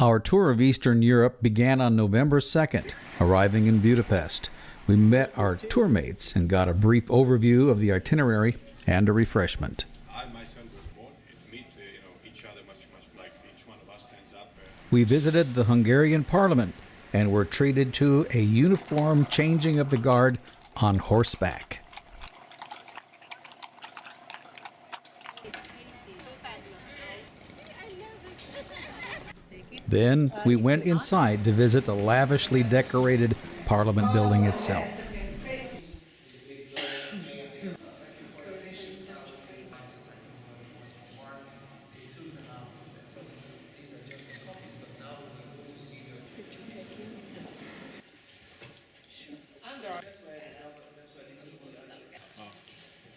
Our tour of Eastern Europe began on November 2nd, arriving in Budapest. We met our tour mates and got a brief overview of the itinerary and a refreshment. We visited the Hungarian Parliament and were treated to a uniform changing of the guard on horseback. Then we went inside to visit the lavishly decorated Parliament building itself.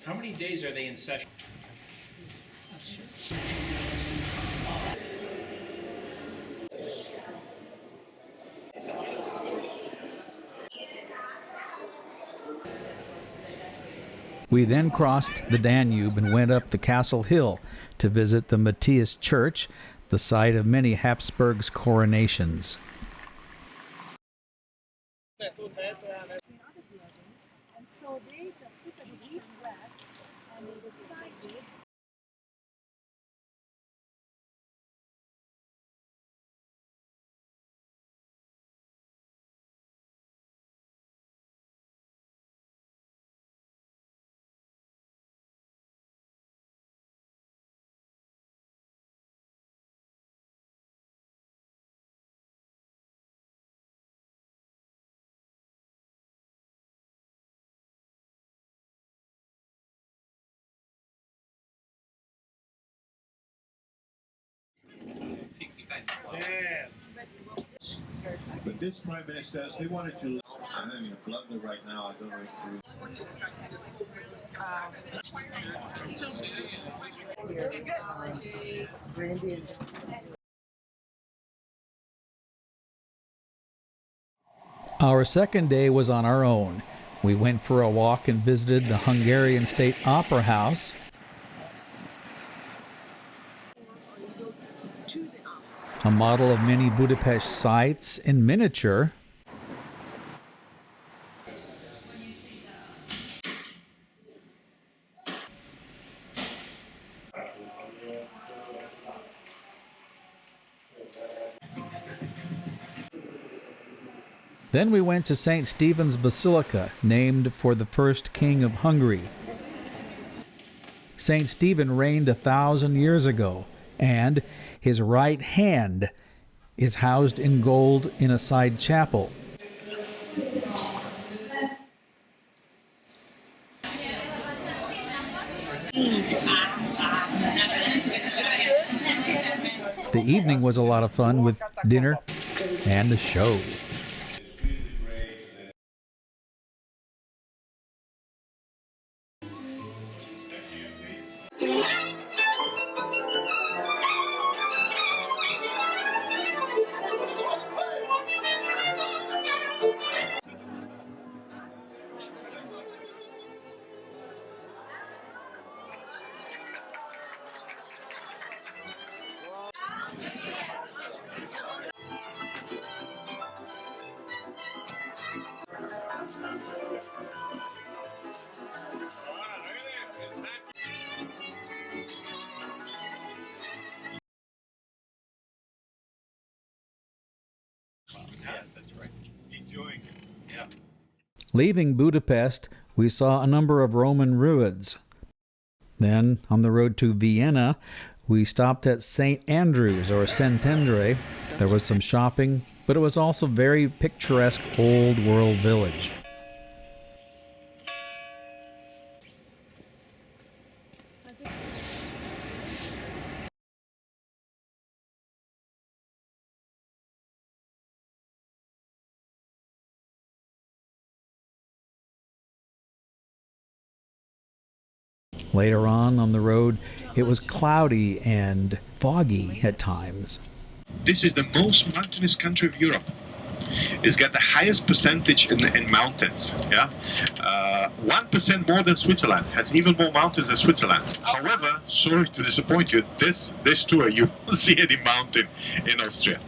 How many days are they in session? We then crossed the Danube and went up the Castle Hill to visit the Matthias Church, the site of many Habsburgs' coronations. But this Prime Minister, they wanted to. I'm having a blunder right now. I don't know if Our second day was on our own. We went for a walk and visited the Hungarian State Opera House, a model of many Budapest sights in miniature, Then we went to St. Stephen's Basilica, named for the first king of Hungary. St. Stephen reigned 1,000 years ago, and his right hand is housed in gold in a side chapel. The evening was a lot of fun with dinner and a show. Yes, that's right. Enjoying it. Yeah. Leaving Budapest, we saw a number of Roman ruins. Then, on the road to Vienna, we stopped at St. Andrew's or Szentendre. There was some shopping, but it was also very picturesque old world village. Later on the road, it was cloudy and foggy at times. This is the most mountainous country of Europe. It's got the highest percentage in mountains. Yeah, 1% more than Switzerland. Has even more mountains than Switzerland. However, sorry to disappoint you, this tour you won't see any mountain in Austria.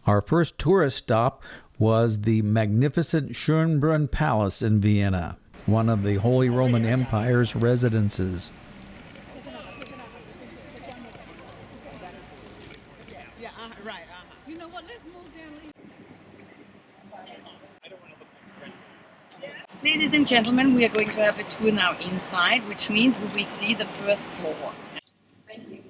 Our first tourist stop was the magnificent Schönbrunn Palace in Vienna, one of the Holy Roman Empire's residences. You know what? Let's move down. Ladies and gentlemen, we are going to have a tour now inside, which means we will see the first floor. Thank you.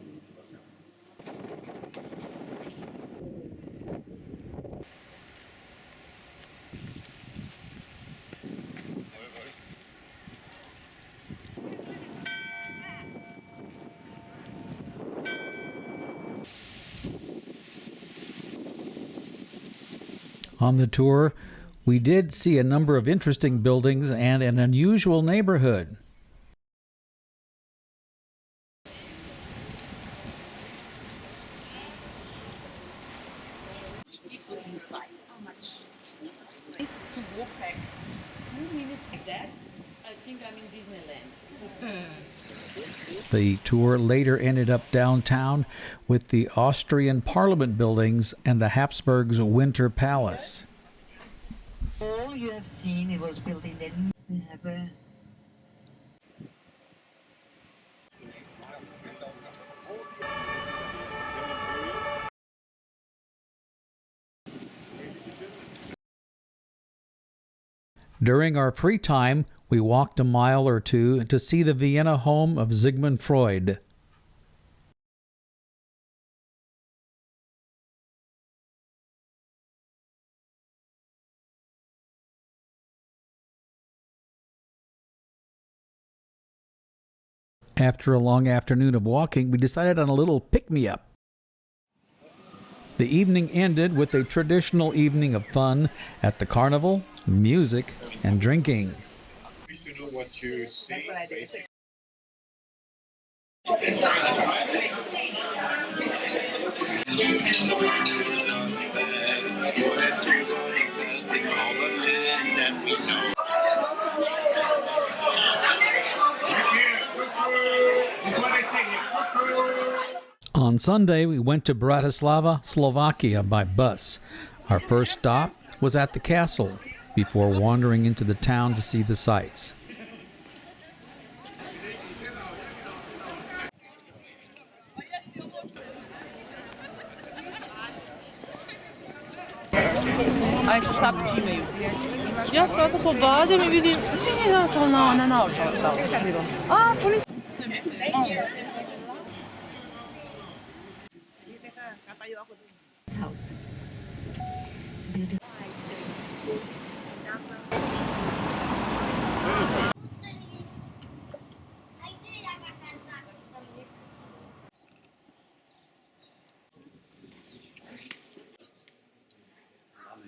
On the tour, we did see a number of interesting buildings and an unusual neighborhood. How much? It's to walk back 2 minutes like that. I think I'm in Disneyland. The tour later ended up downtown with the Austrian Parliament buildings and the Habsburgs' Winter Palace. All you have seen, it was built in the... We have a... During our free time, we walked a mile or two to see the Vienna home of Sigmund Freud. After a long afternoon of walking, we decided on a little pick-me-up. The evening ended with a traditional evening of fun at the carnival, music, and drinking. Used to know what you see, basically. On Sunday, we went to Bratislava, Slovakia by bus. Our first stop was at the castle before wandering into the town to see the sights. A jeszcze sztabcimy już. Ja sprawdzę po badzie, mi widzi, że nie zaczął na oczy ostał. A, polis... House.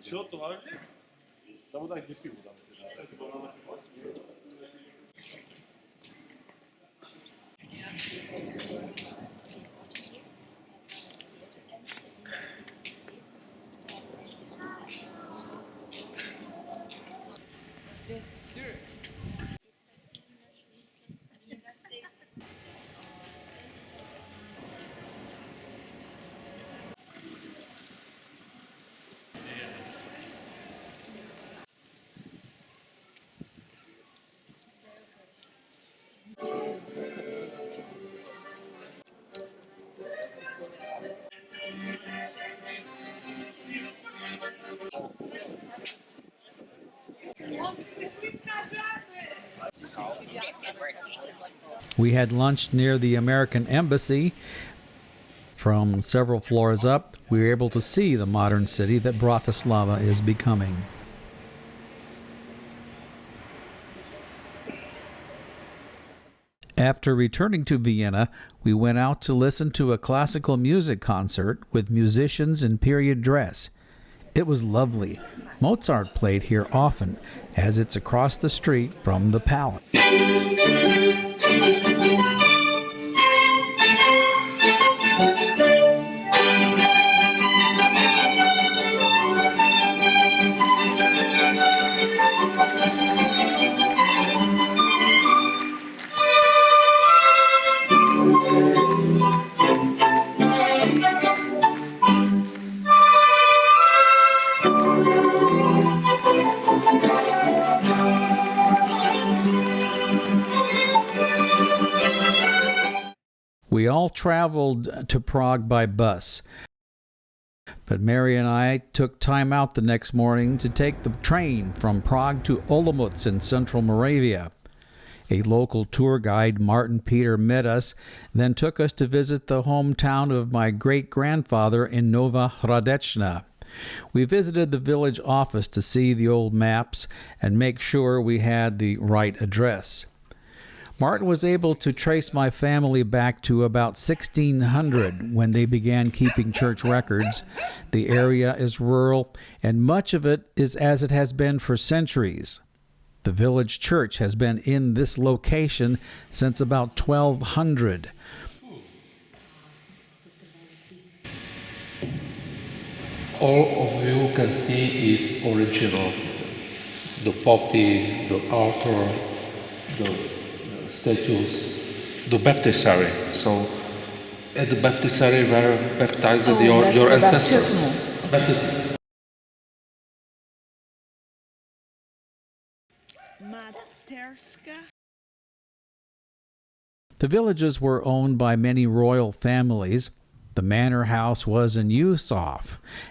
Що то важко? Та вода йде пів там. We had lunch near the American Embassy. From several floors up, we were able to see the modern city that Bratislava is becoming. After returning to Vienna, we went out to listen to a classical music concert with musicians in period dress. It was lovely. Mozart played here often, as it's across the street from the palace. We all traveled to Prague by bus, but Mary and I took time out the next morning to take the train from Prague to Olomouc in central Moravia. A local tour guide, Martin Peter, met us, then took us to visit the hometown of my great-grandfather in Nova Hradečna. We visited the village office to see the old maps and make sure we had the right address. Martin was able to trace my family back to about 1600 when they began keeping church records. The area is rural, and much of it is as it has been for centuries. The village church has been in this location since about 1200. All of you can see is original. The poppy, the altar, the statues, the baptistry. So at the baptistry where baptized your ancestors. Baptism. The villages were owned by many royal families. The manor house was in Warsaw,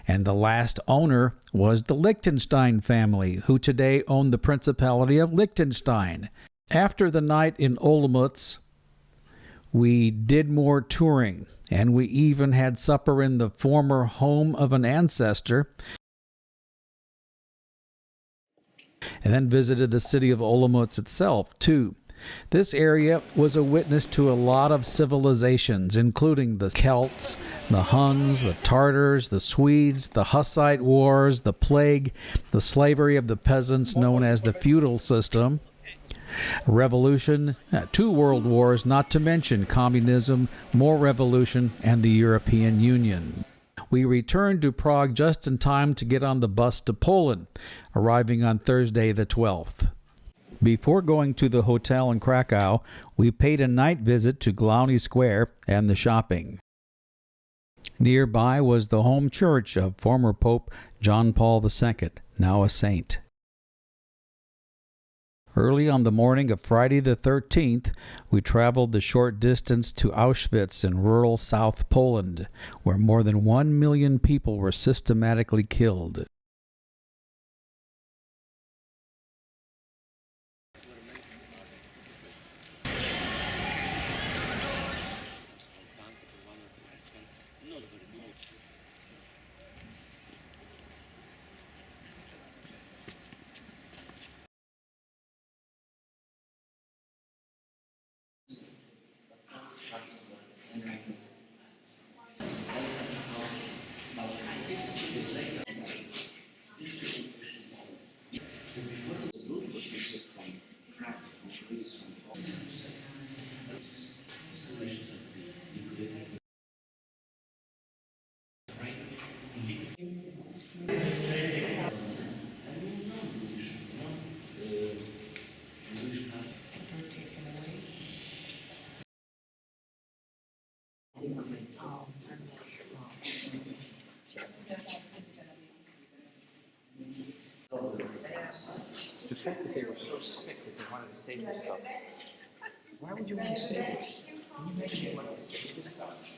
and the last owner was the Liechtenstein family, who today own the Principality of Liechtenstein. After the night in Olomouc, we did more touring, and we even had supper in the former home of an ancestor, and then visited the city of Olomouc itself, too. This area was a witness to a lot of civilizations, including the Celts, the Huns, the Tartars, the Swedes, the Hussite Wars, the plague, the slavery of the peasants known as the feudal system, revolution, 2 world wars, not to mention communism, more revolution, and the European Union. We returned to Prague just in time to get on the bus to Poland, arriving on Thursday the 12th. Before going to the hotel in Krakow, we paid a night visit to Główny Square and the shopping. Nearby was the home church of former Pope John Paul II, now a saint. Early on the morning of Friday the 13th, we traveled the short distance to Auschwitz in rural South Poland, where more than 1 million people were systematically killed. The fact that they were so sick that they wanted to save this stuff. Why would you want to save it? Can you imagine they wanted to save this stuff?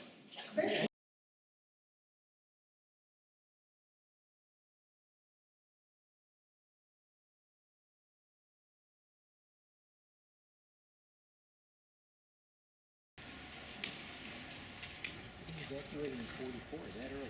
Evacuated in 44, that early.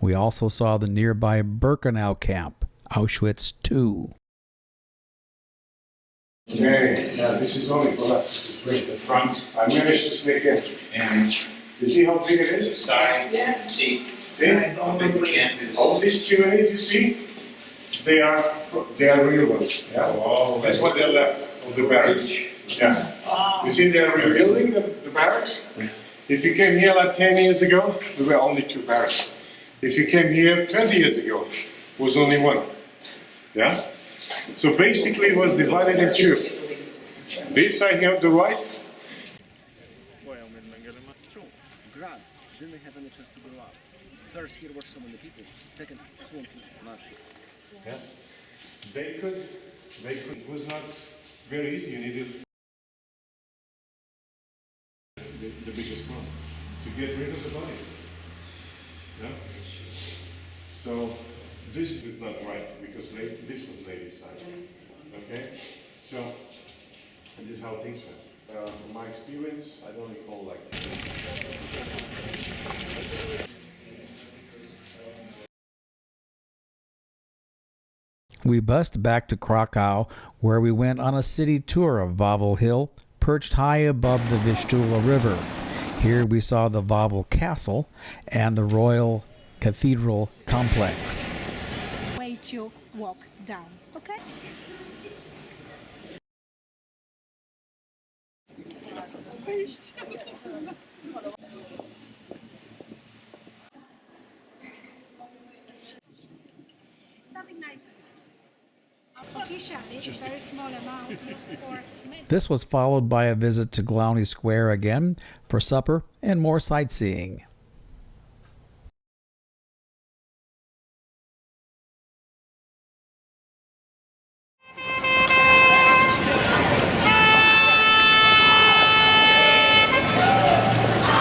We also saw the nearby Birkenau camp, Auschwitz II. Okay, now this is only for us. This is great. The front. I managed to sneak in. And you see how big it is? The sides, see how big the camp is. All these chimneys you see, they are real ones. Yeah. Oh, that's what they left of the barracks. Yeah. You see, they are rebuilding the barracks. If you came here like 10 years ago, there were only 2 barracks. If you came here 20 years ago, was only 1. Yeah. So basically, it was divided in 2. This side here on the right. It's true. Grass didn't have any chance to grow up. First, here were so many people. Second, swamp marshy. Yeah. They could. It was not very easy. You needed the biggest one to get rid of the bodies. Yeah. So this is not right because this was ladies' side. Okay. So this is how things went. From my experience, I don't recall like. We bussed back to Krakow, where we went on a city tour of Wawel Hill, perched high above the Vistula River. Here we saw the Wawel Castle and the Royal Cathedral Complex. Way to walk down, okay? Something nice. Officially, very small amount used for. This was followed by a visit to Glowney Square again for supper and more sightseeing.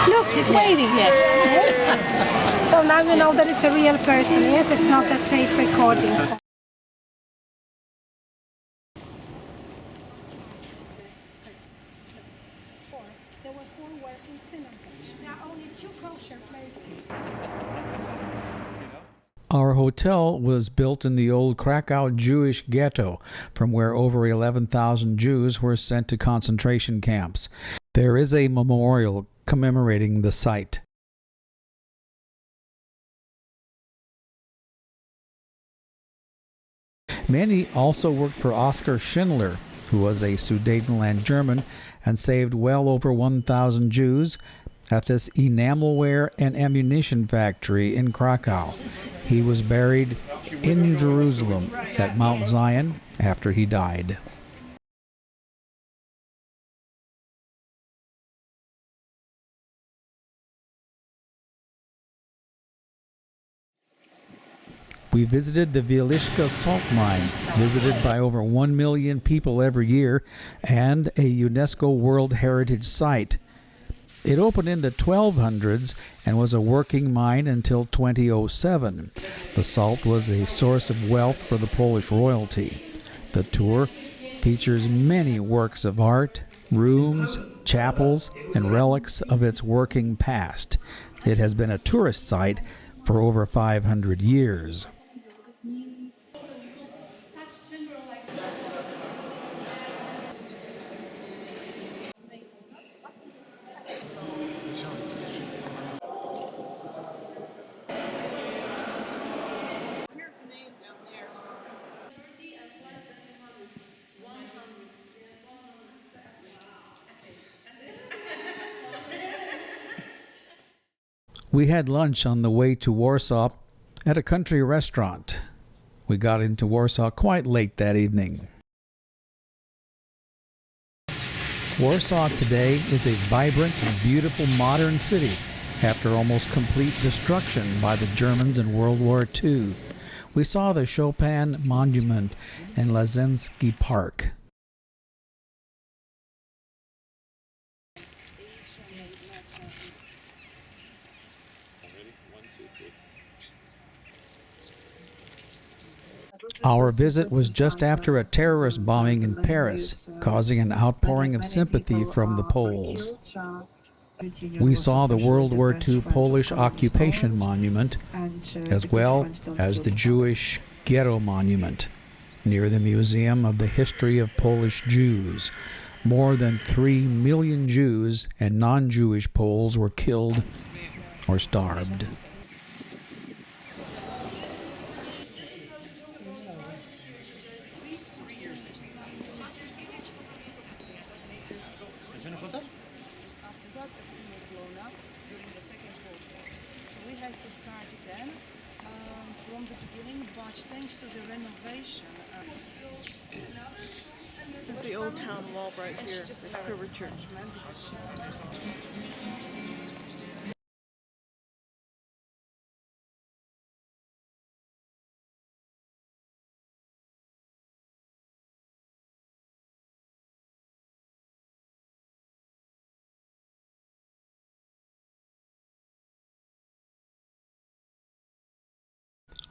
Look, he's waiting, yes. So now you know that it's a real person, yes? It's not a tape recording. There were 4 working synagogues. There are only 2 kosher places. Our hotel was built in the old Krakow Jewish ghetto, from where over 11,000 Jews were sent to concentration camps. There is a memorial commemorating the site. Many also worked for Oskar Schindler, who was a Sudetenland German and saved well over 1,000 Jews at this enamelware and ammunition factory in Krakow. He was buried in Jerusalem at Mount Zion after he died. We visited the Wieliczka salt mine, visited by over 1 million people every year, and a UNESCO World Heritage Site. It opened in the 1200s and was a working mine until 2007. The salt was a source of wealth for the Polish royalty. The tour features many works of art, rooms, chapels, and relics of its working past. It has been a tourist site for over 500 years. We had lunch on the way to Warsaw at a country restaurant. We got into Warsaw quite late that evening. Warsaw today is a vibrant and beautiful modern city after almost complete destruction by the Germans in World War II. We saw the Chopin Monument and Lazinski Park. Our visit was just after a terrorist bombing in Paris, causing an outpouring of sympathy from the Poles. We saw the World War II Polish Occupation Monument as well as the Jewish Ghetto Monument near the Museum of the History of Polish Jews. More than 3 million Jews and non-Jewish Poles were killed or starved. After that, everything was blown up during the Second World War. So we had to start again from the beginning, but thanks to the renovation. This is the old town wall right here, the curvature.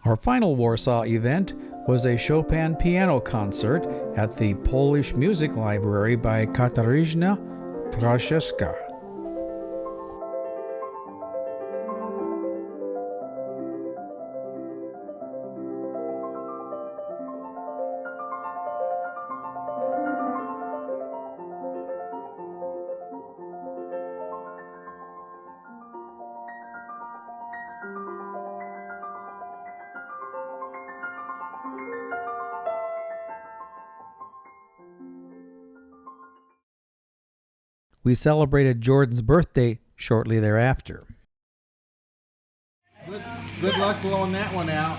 Our final Warsaw event was a Chopin piano concert at the Polish Music Library by Katarzyna Praszewska. We celebrated Jordan's birthday shortly thereafter. Good luck blowing that one out.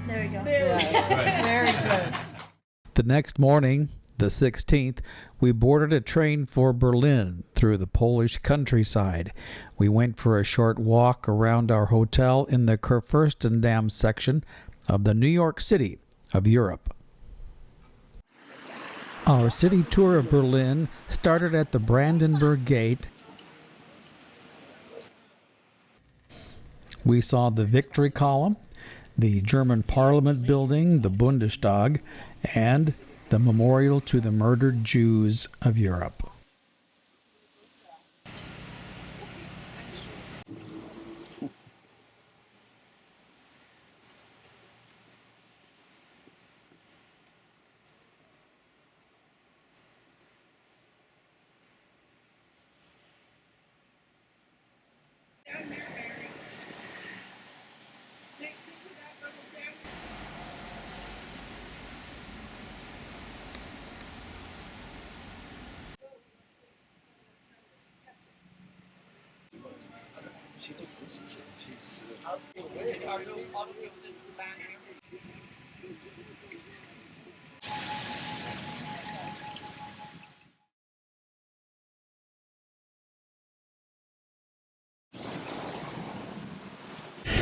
There we go. Very good. The next morning, the 16th, we boarded a train for Berlin through the Polish countryside. We went for a short walk around our hotel in the Kurfürstendamm section of the New York City of Europe. Our city tour of Berlin started at the Brandenburg Gate. We saw the Victory Column, the German Parliament building, the Bundestag, and the memorial to the murdered Jews of Europe.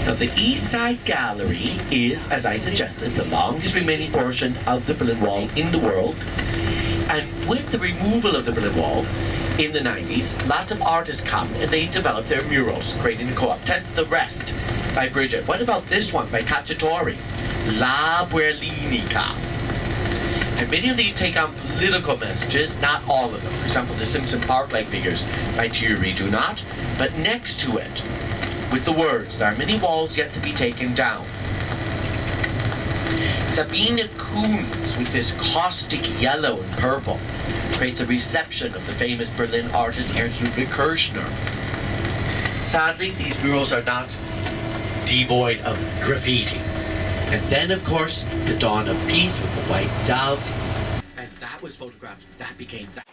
Now, the East Side Gallery is, as I suggested, the longest remaining portion of the Berlin Wall in the world. And with the removal of the Berlin Wall in the 90s, lots of artists come and they develop their murals, creating a co-op. Test the Rest by Bridget. What about this one by Cacciatore? La Berlinica. And many of these take on political messages, not all of them. For example, the Simpson Park-like figures by Thierry do not. But next to it, with the words, there are many walls yet to be taken down. Sabine Kuhns, with this caustic yellow and purple, creates a reception of the famous Berlin artist Ernst Ludwig Kirchner. Sadly, these murals are not devoid of graffiti. And then, of course, the dawn of peace with the white dove. And that was photographed. That became that.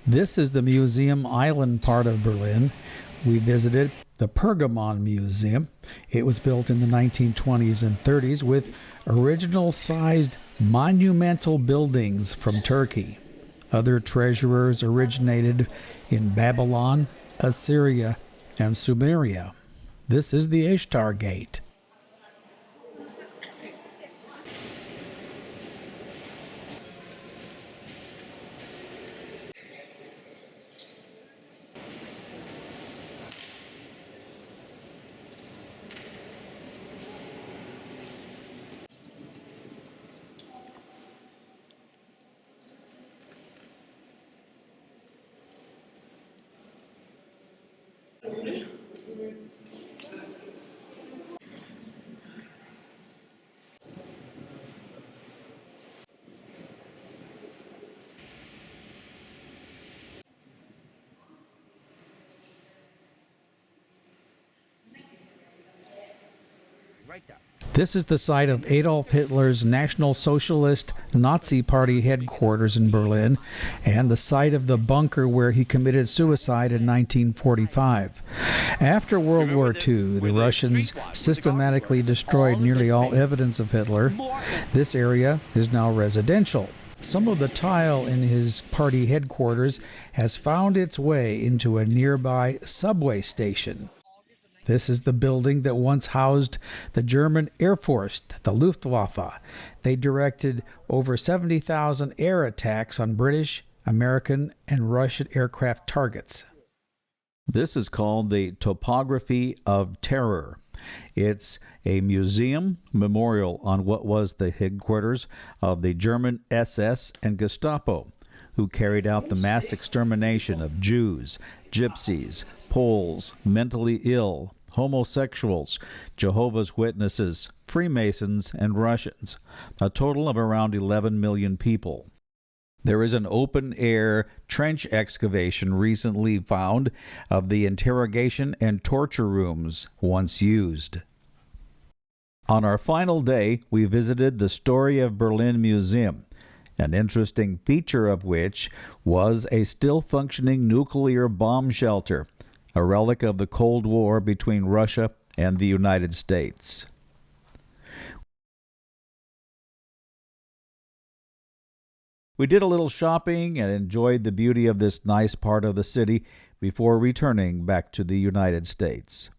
This is the Museum Island part of Berlin. We visited the Pergamon Museum. It was built in the 1920s and 30s with original-sized monumental buildings from Turkey. Other treasurers originated in Babylon, Assyria, and Sumeria. This is the Ishtar Gate. Right there. This is the site of Adolf Hitler's National Socialist Nazi Party headquarters in Berlin and the site of the bunker where he committed suicide in 1945. After World War II, the Russians systematically destroyed nearly all evidence of Hitler. This area is now residential. Some of the tile in his party headquarters has found its way into a nearby subway station. This is the building that once housed the German Air Force, the Luftwaffe. They directed over 70,000 air attacks on British, American, and Russian aircraft targets. This is called the Topography of Terror. It's a museum memorial on what was the headquarters of the German SS and Gestapo, who carried out the mass extermination of Jews, Gypsies, Poles, mentally ill, homosexuals, Jehovah's Witnesses, Freemasons, and Russians, a total of around 11 million people. There is an open-air trench excavation recently found of the interrogation and torture rooms once used. On our final day, we visited the Story of Berlin Museum, an interesting feature of which was a still-functioning nuclear bomb shelter, a relic of the Cold War between Russia and the United States. We did a little shopping and enjoyed the beauty of this nice part of the city before returning back to the United States.